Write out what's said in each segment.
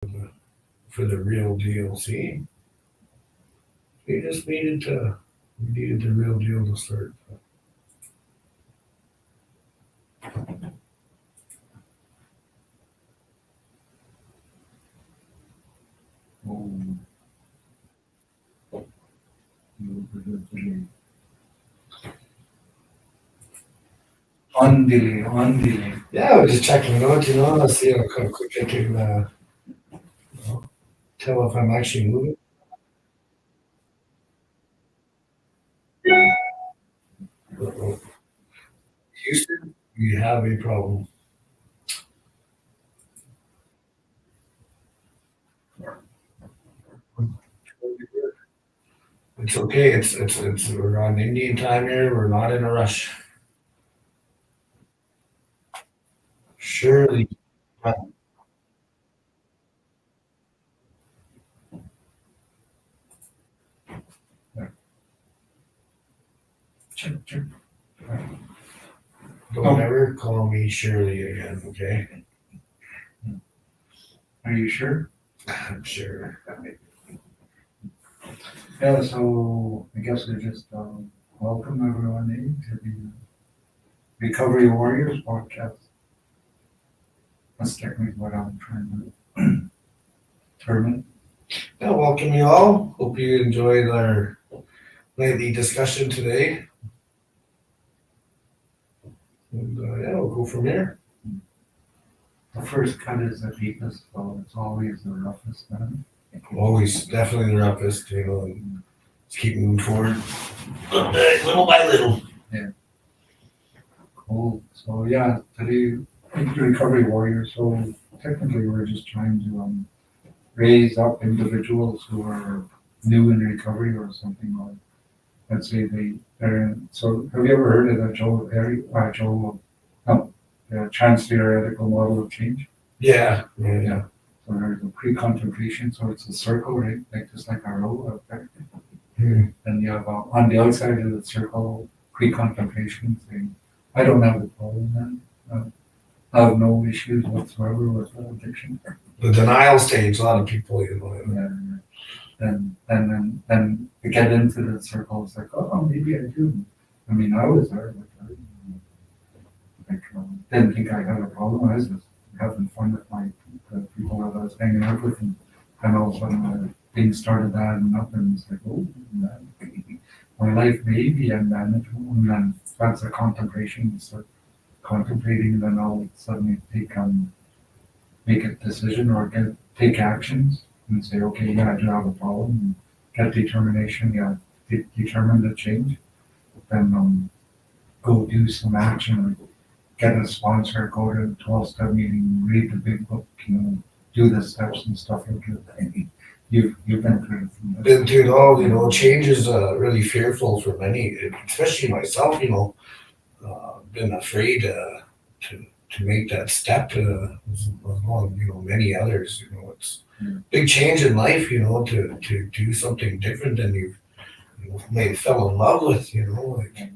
for the real deal. See, we just we needed the real deal to start. On delay. Yeah, I was just checking it out, let's see how quick I can tell if I'm actually moving. Houston, we have a problem. It's okay. It's we're on Indian time here. We're not in a rush. Surely. Check. Don't ever call me Shirley again, okay? Are you sure? I'm sure. Yeah, so I guess we just welcome everyone to the Recovery Warriors podcast. That's technically what I'm trying to term Yeah, welcome you all. Hope you enjoyed our nightly discussion today. And yeah, we'll go from here. it. The first cut is the deepest, so it's always the roughest man. Always, definitely the roughest, and just keep moving forward. Little by little. Cool. So yeah, today Recovery Warriors. So technically, we're just trying to raise up individuals who are new in recovery or something like. Let's say they're in. So have you ever heard of the the trans-theoretical model of change? Yeah. So there's a pre-contemplation, so it's a circle, right? Like just like a row up there. And you have on the outside of the circle pre-contemplation saying, I don't have the problem then. I have no issues whatsoever with addiction. The denial stage, a lot of people, Yeah. Then to get into the circle, it's like, oh, maybe I do. I mean, I was there. Didn't think I had a problem. I was just having fun with the people that I was hanging out with, and all of a sudden things started adding up, and it's like, oh, man, my life may be unmanageable, and then that's a contemplation. You start contemplating, and then all of a sudden you make a decision or take actions and say, okay, yeah, I do have a problem, and get determination, determine the change, then go do some action, like get a sponsor, go to a 12-step meeting, read the big book, do the steps and stuff like that. You've been through it. been through it all. Change is really fearful for many, especially myself. Been afraid to make that step. As long, many others. It's big change in life. To do something different than you've maybe fell in love with. Like.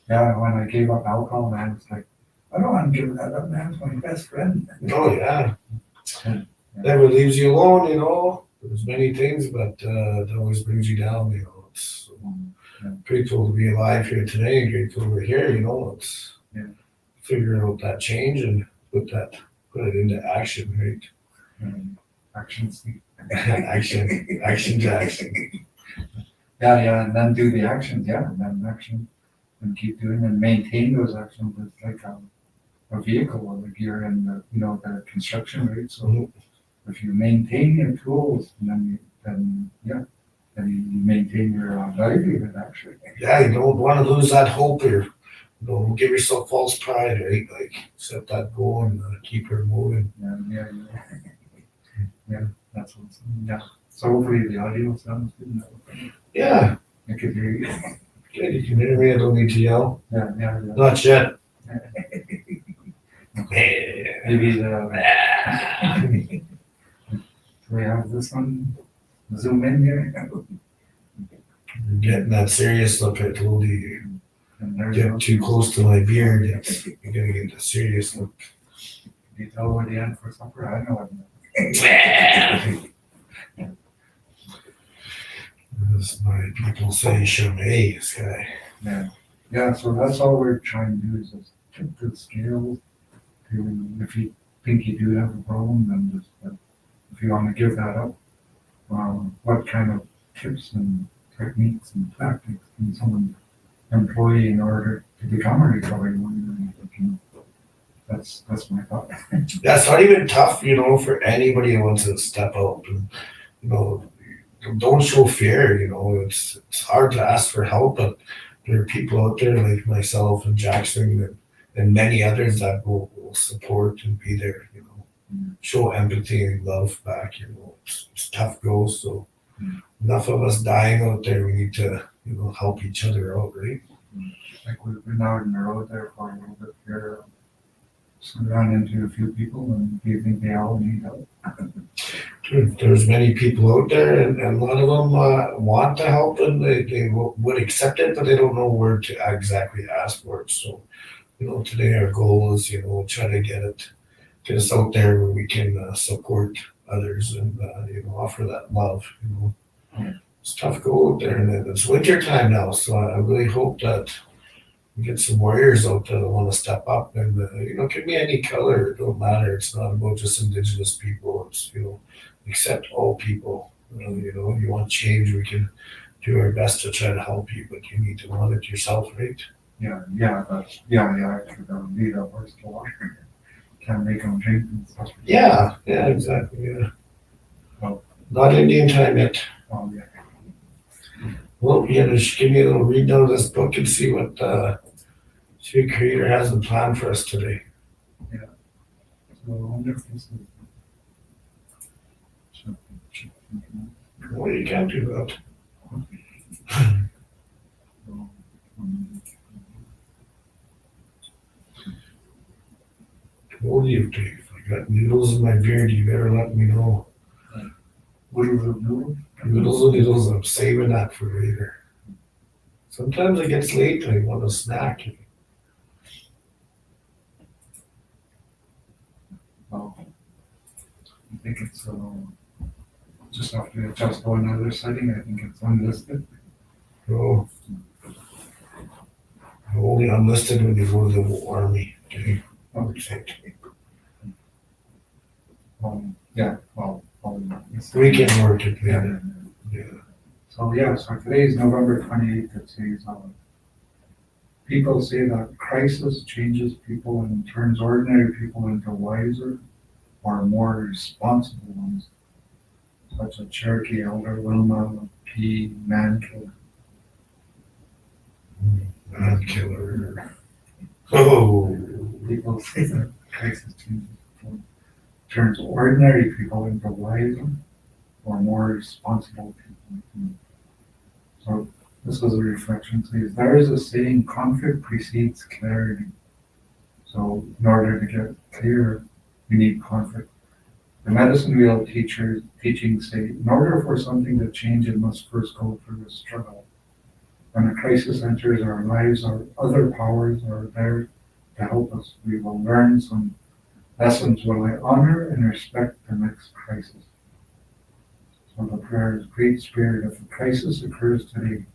Yeah, when I gave up alcohol, man, it's like, I don't want to give that up, man. It's my best friend. Oh, yeah. Never leaves you alone, There's many things, but it always brings you down, It's grateful to be alive here today, grateful we're here, It's figure out that change and put it into action, right? Action. Action to action. Yeah, and then do the actions, and then action, and keep doing and maintain those actions. It's like a vehicle, or like you're in the construction, right? So if you maintain your tools, then you maintain your livelihood, actually. Yeah, you don't want to lose that hope, or don't give yourself false pride, right? Like set that goal and keep her moving. Yeah, that's what's. Yeah. So hopefully the audio sounds good. Yeah. I could hear you. Good, you can hear me. I don't need to yell. Yeah. Not yet. Maybe do we have this one? Zoom in here. You're getting that serious look. I told you. And Get too close to my beard. You're gonna get the serious look. Did you tell what you had for supper? I know. As my people say, Journey, this guy. Yeah, so that's all we're trying to do is just tip the scales. If you think you do have a problem, then just, if you want to give that up, what kind of tips and techniques and tactics can someone employ in order to become a recovery warrior? That's my thought. Yeah, it's not even tough, for anybody who wants to step out and, you know, don't show fear, it's hard to ask for help, but there are people out there like myself and Jackson and many others that will support and be there, show empathy and love back, it's tough goals, so enough of us dying out there, we need to, help each other out, right? Like we've been out in the road there for a little bit here. So ran into a few people, and do you think they all need help? There's many people out there, and a lot of them want to help, and they would accept it, but they don't know where to exactly ask for it. So, today our goal is, try to get us out there where we can support others and, offer that love. It's tough to go out there, and it's winter time now, so I really hope that we get some warriors out there that want to step up, and it could be any color, it don't matter. It's not about just Indigenous people. It's accept all people. You want change, we can do our best to try to help you, but you need to want it yourself, right? Yeah, actually, that would be the worst to water. Can't make them drink and stuff. Yeah, exactly. Yeah. Well, Not Indian time yet. yeah. Well, just give me a little read down of this book and see what see what Creator has in plan for us today. So I wonder if this is. Well, you can't do that. Told you, Dave. I got noodles in my beard. You better let me know. What are the noodles? Noodles. I'm saving that for later. Sometimes it gets late and I want a snack. Oh, I think it's just have to adjust to another setting. I think it's unlisted. Oh, I'm only unlisted when you go to the army. Okay. Yeah, well, Weekend work at the end. Yeah. So today is November 28th. It says, people say that crisis changes people and turns ordinary people into wiser or more responsible ones, such as Cherokee Elder Wilma P. Mankiller. Man killer. Oh. People say that crisis changes people, turns ordinary people into wiser or more responsible people. So this was a reflection. Says there is a saying: conflict precedes clarity. So in order to get clear, we need conflict. The medicine wheel teachings say, in order for something to change, it must first go through a struggle. When a crisis enters our lives, our other powers are there to help us. We will learn some lessons. Will I honor and respect the next crisis? So the prayer is, Great Spirit, if a crisis occurs today,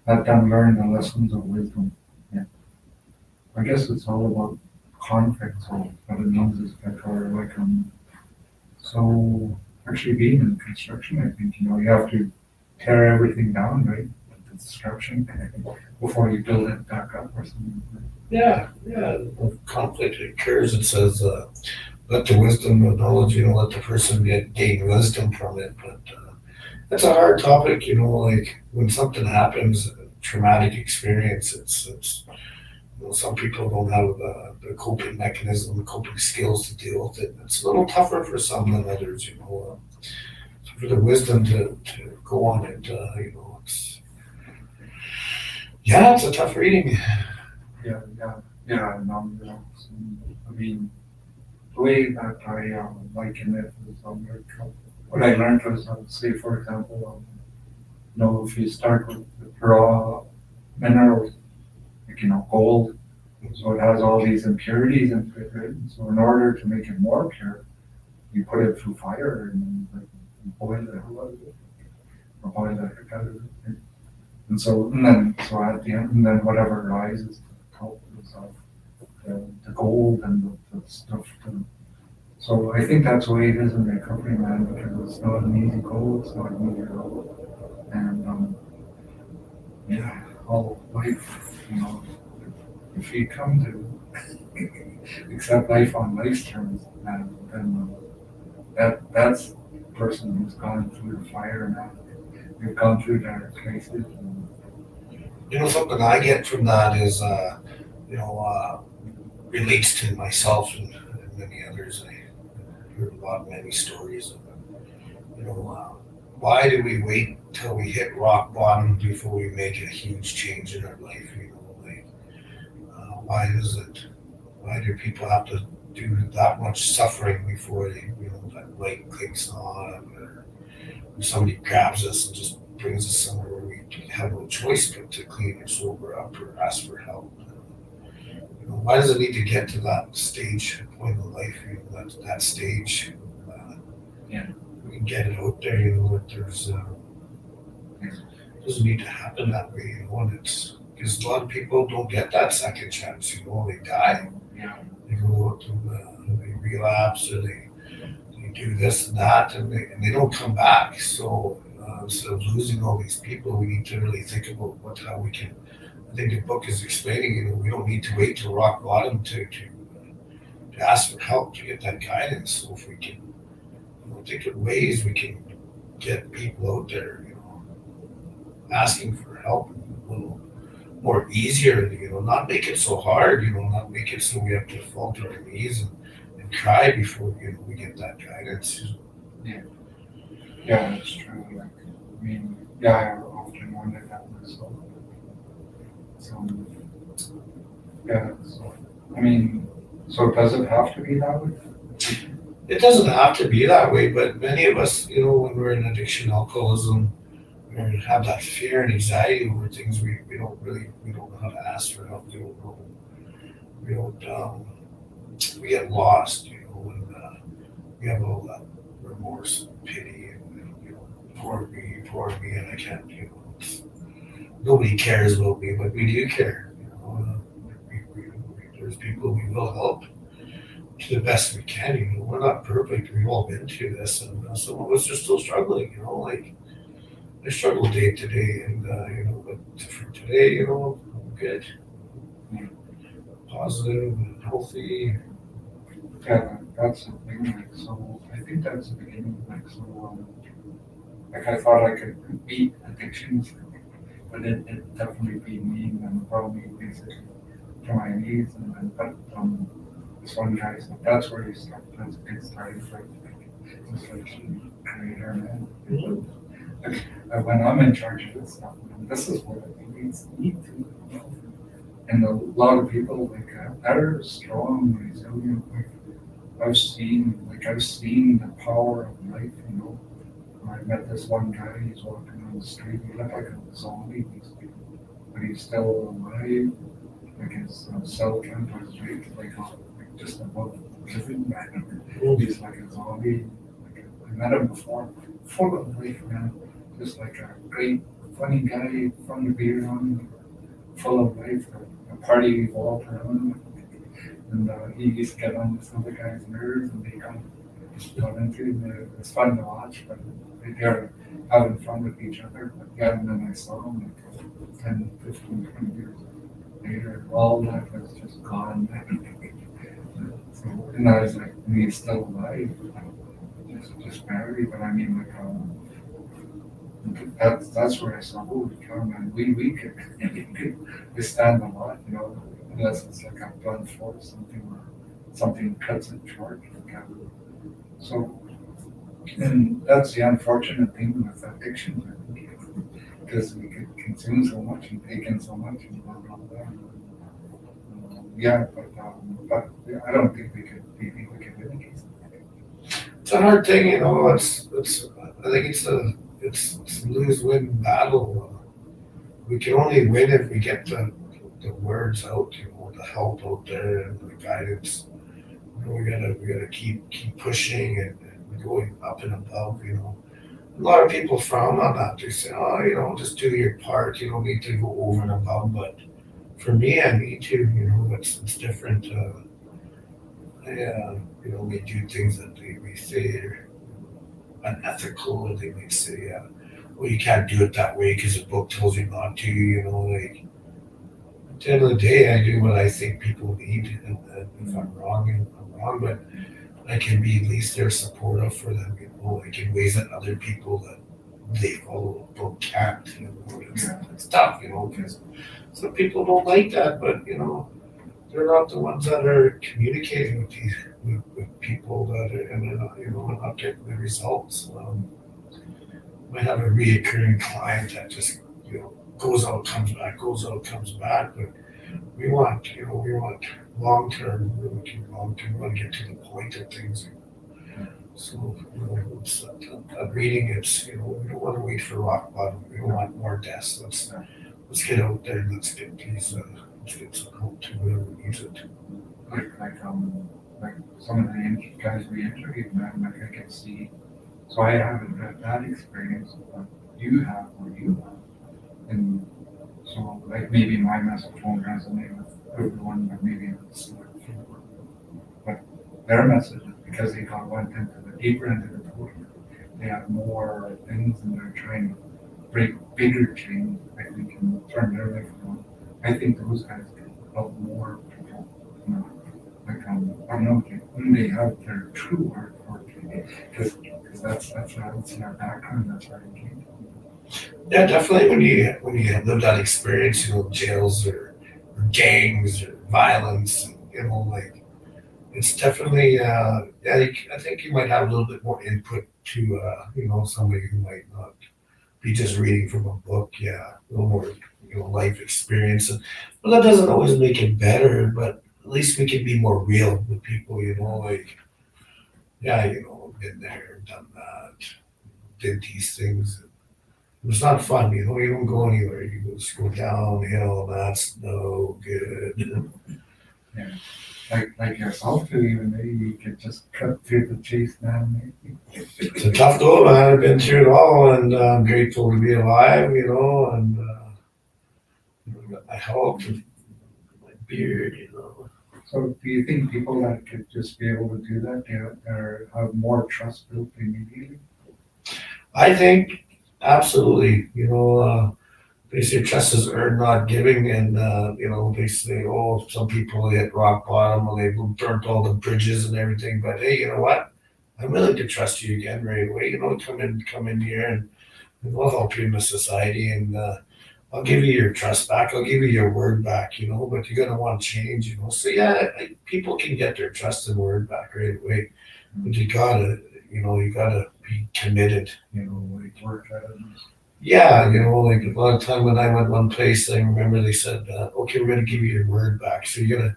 let them learn the lessons of wisdom. Yeah. I guess it's all about conflict, so what it means is that, so actually being in construction, I think, you have to tear everything down, right? The destruction before you build it back up or something. Yeah. When conflict occurs, it says, let the wisdom of knowledge, let the person gain wisdom from it. But it's a hard topic, like when something happens, a traumatic experience, it's some people don't have the coping mechanism, the coping skills to deal with it. It's a little tougher for some than others, so for the wisdom to go on it, it's a tough reading. Yeah. No, I mean, the way that I liken it is what I learned was, say, for example, if you start with the raw minerals, like, gold, so it has all these impurities in it, right? So in order to make it more pure, you put it through fire and like you boil the hell out of it, or boil the heck out of it. And then so at the end, and then whatever rises to the top is of the gold and the stuff. So I think that's the way it is in recovery, man, because it's not an easy goal, it's not an easy road. And yeah, all life, if you come to accept life on life's terms, then that's the person who's gone through the fire now. We've gone through dark places. And, Something I get from that is, relates to myself and many others. I heard many stories of why do we wait till we hit rock bottom before we make a huge change in our life? Why do people have to do that much suffering before that light clicks on, or somebody grabs us and just brings us somewhere where we have no choice but to clean or sober up or ask for help? Why does it need to get to that stage point in life? That stage. Yeah. We can get it out there. That there's it doesn't need to happen that way. And it's because a lot of people don't get that second chance. They die. Yeah. They go out and they relapse, or they do this and that, and they don't come back. So instead of losing all these people, we need to really think about how we can. I think the book is explaining, we don't need to wait till rock bottom to ask for help, to get that guidance. So if we can, think of ways we can get people out there, asking for help a little more easier, not make it so hard, not make it so we have to fall to our knees and cry before, we get that guidance. Yeah, that's true. I often wonder that myself. So, so does it have to be that way? It doesn't have to be that way, but many of us, when we're in addiction, alcoholism, we have that fear and anxiety over things. We don't know how to ask for help. We get lost, and we have all that remorse and pity and, poor me, and I can't, nobody cares about me, but we do care. There's people we will help to the best we can. We're not perfect. We've all been through this, and some of us are still struggling. I struggle day to day, and but for today, I'm good, positive, and healthy. Yeah, that's the thing. So I think that's the beginning. I thought I could beat addictions, but it definitely beat me and brought me basically to my knees. But this one guy said that's where you start. That's a good starting point. Just like creator, man. When I'm in charge of this stuff, this is what it needs to. And a lot of people that are strong, resilient. I've seen the power of life. I met this one guy. He's walking on the street. He looked like a zombie, but he's still alive. His cell count was just above living. He's like a zombie. I met him before, full of life, man. Just like a great, funny guy, fun to be around, full of life. A party walked around, and he used to get on this other guy's nerves, and they got into it's fun to watch, but they're having fun with each other. But yeah, and then I saw him 10, 15, 20 years later, all that was just gone. So, and I was like, and he's still alive, just barely, but that's where I saw, holy cow, man, we could withstand a lot, unless it's like a blunt force, something cuts it short. So, and that's the unfortunate thing with addiction, because we could consume so much and take in so much and blah, blah, blah. But I don't think we could mitigate it. It's a hard thing, I think it's a lose-win battle. We can only win if we get the words out, the help out there and the guidance. We gotta keep pushing and going up and above, A lot of people frown on that. They say, oh, just do your part. You don't need to go over and above. But for me, I need to, it's different. They do things that they may say are unethical, or they may say, well, you can't do it that way because the book tells you not to, like at the end of the day, I do what I think people need, and if I'm wrong, I'm wrong, but I can be at least there supportive for them, like in ways that other people that they follow the book can't, it's tough, because some people don't like that, but they're not the ones that are communicating with these with people that are, and they're not, not getting the results. I have a reoccurring client that just, goes out, comes back, goes out, comes back, but we want long term, we're looking long term, we want to get to the point of things. So, it's reading, it's, we don't want to wait for rock bottom. We don't want more deaths. Let's get out there and let's get some hope to whoever needs it. Like some of the guys we interviewed, man, like I can see. So I haven't had that experience, but you have, or you have. And so, like, maybe my message won't resonate with everyone, but maybe it's select few. But their message is because they went into the deeper into the program, they have more things and they're trying to break bigger change, I think, and turn their life around. I think those guys can help more people, like, I don't know, when they have their true heart for it, because that's our background, that's our engagement. Yeah, definitely. When you have lived that experience, jails or gangs or violence, like it's definitely. I think you might have a little bit more input to somebody who might not be just reading from a book. Yeah, a little more life experience, but that doesn't always make it better. But at least we can be more real with people. Like yeah, been there, done that, did these things. It's not fun, you don't go anywhere. You just go downhill, that's no good. Yeah. Like yourself too, even maybe you could just cut through the chase, man. It's a tough go, man. I've been through it all, and I'm grateful to be alive, and got my health and my beard. So do you think people that could just be able to do that, or have more trust built immediately? I think absolutely, they say trust is earned, not giving, and they say, oh, some people hit rock bottom and they've burnt all the bridges and everything. But hey, you know what? I'm willing to trust you again right away. Come in here, and we'll help you in the society, and I'll give you your trust back. I'll give you your word back. But you're gonna want change. So yeah, people can get their trust and word back right away, but you gotta be committed. Like Work at it. yeah, like a lot of time when I went one place, I remember they said, okay, we're gonna give you your word back. So you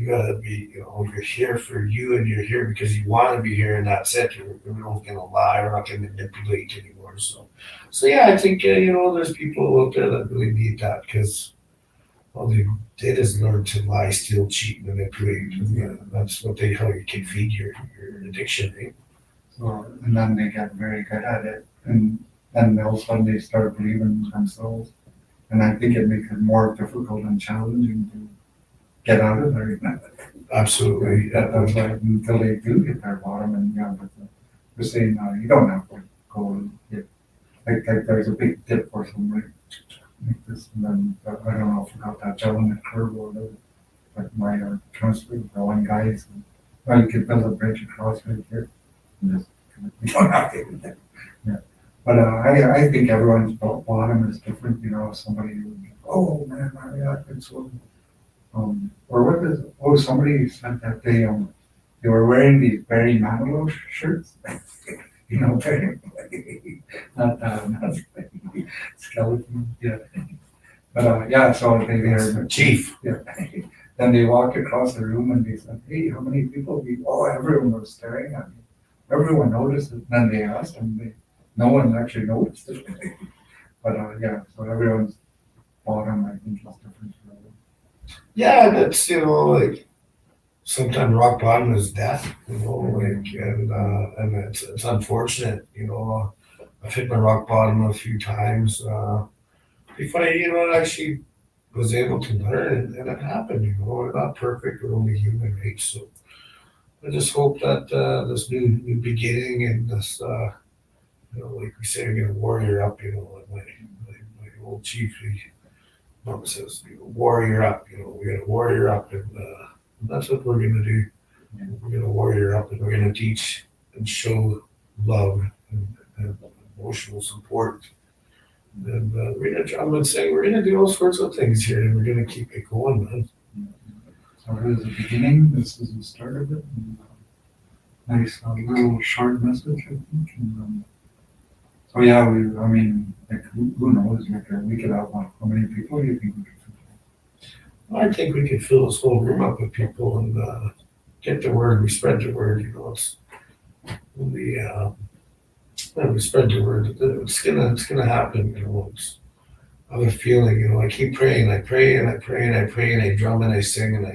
gotta be, you're here for you, and you're here because you want to be here, and that's it. We're not gonna lie, we're not gonna manipulate anymore. So yeah, I think there's people out there that really need that, because all they did is learn to lie, steal, cheat, manipulate. And, that's how you can feed your addiction. Eh? So, and then they get very good at it, and then all of a sudden they start believing in themselves. And I think it makes it more difficult and challenging to get out of there. Absolutely. That's why until they do hit their bottom, and but we're saying you don't have to go and get like there's a big dip or something like this, and then I don't know if you got that gentleman curve or whatever. Like my transfer with the one guys, well, you could build a bridge across right here. And just, you don't have to do that. Yeah. But I think everyone's bottom is different. Somebody would be, oh man, I've been so. Or what is? Oh, somebody said that they were wearing these Barry Manilow shirts. Barry, not skeleton. Yeah. But yeah, so they're Chief. Yeah. Then they walked across the room and they said, "Hey, how many people?" Everyone was staring at me. Everyone noticed it. Then they asked them. No one actually noticed it. But yeah, so everyone's bottom, I think, is different. Yeah, that's like sometimes rock bottom is death, like, and it's unfortunate, I've hit my rock bottom a few times, before I actually was able to learn, and it happened, we're not perfect, we're only human, right? So I just hope that, this new beginning and this, like we say, we're gonna warrior up, like my old chief, he mom says, warrior up, we gotta warrior up, and that's what we're gonna do. We're gonna warrior up, and we're gonna teach and show love and emotional support. And I'm gonna say we're gonna do all sorts of things here, and we're gonna keep it going, man. So it is the beginning, this is the start of it. And, nice little short message, I think. And, so yeah, I mean, like, who knows, like, we could have, how many people do you think we could fit? I think we could fill this whole room up with people and get the word. We spread the word. It's we spread the word. It's gonna happen. I have a feeling. I keep praying. I pray and I pray and I pray and I drum and I sing and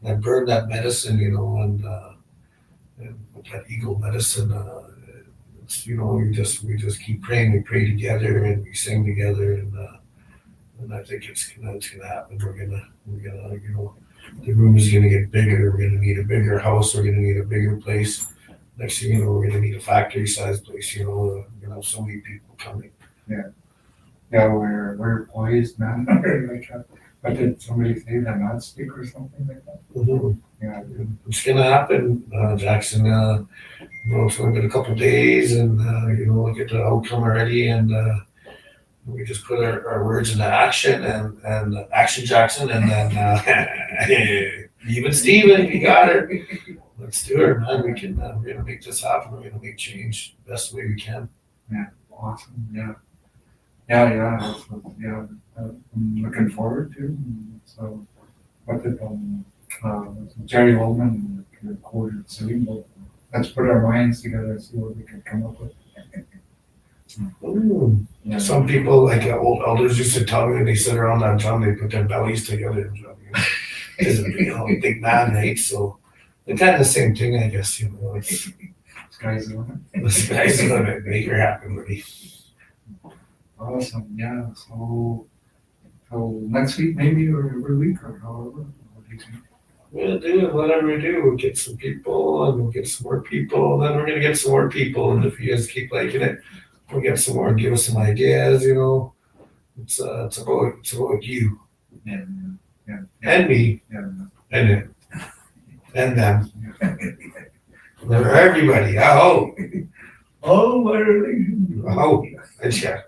I burn that medicine. And with that eagle medicine. It's, we just keep praying. We pray together and we sing together and I think it's gonna happen. We're gonna the room is gonna get bigger. We're gonna need a bigger house. We're gonna need a bigger place. Next thing you know, we're gonna need a factory-sized place. We're gonna have so many people coming. Yeah, we're poised, man. Like, but did somebody say that not speak or something like that? Mm-hmm. Yeah, It's gonna happen, Jackson. It's only been a couple of days, and look at the outcome already, and we just put our words into action and action, Jackson, and then even Steven, you got her. Let's do it, man. We're gonna make this happen. We're gonna make change the best way we can. yeah, awesome. Yeah. I'm looking forward to. So, what did Jerry Woolman quoted saying? But let's put our minds together and see what we can come up with. Yeah. Some people, like old elders, used to tell me when they sit around that drum, they put their bellies together. Because big man, right? So they're kind of the same thing, I guess. It's Sky's the limit. the sky's the limit. Make her happen, buddy. Awesome. Yeah. So next week maybe, or every week, or however. What do you think? We'll do whatever we do. We'll get some people, and we'll get some more people, and then we're gonna get some more people. And if you guys keep liking it, we'll get some more. Give us some ideas. It's about you Yeah. and me Yeah. and it and them. Never everybody. Oh, Oh, my relation. oh, and yeah.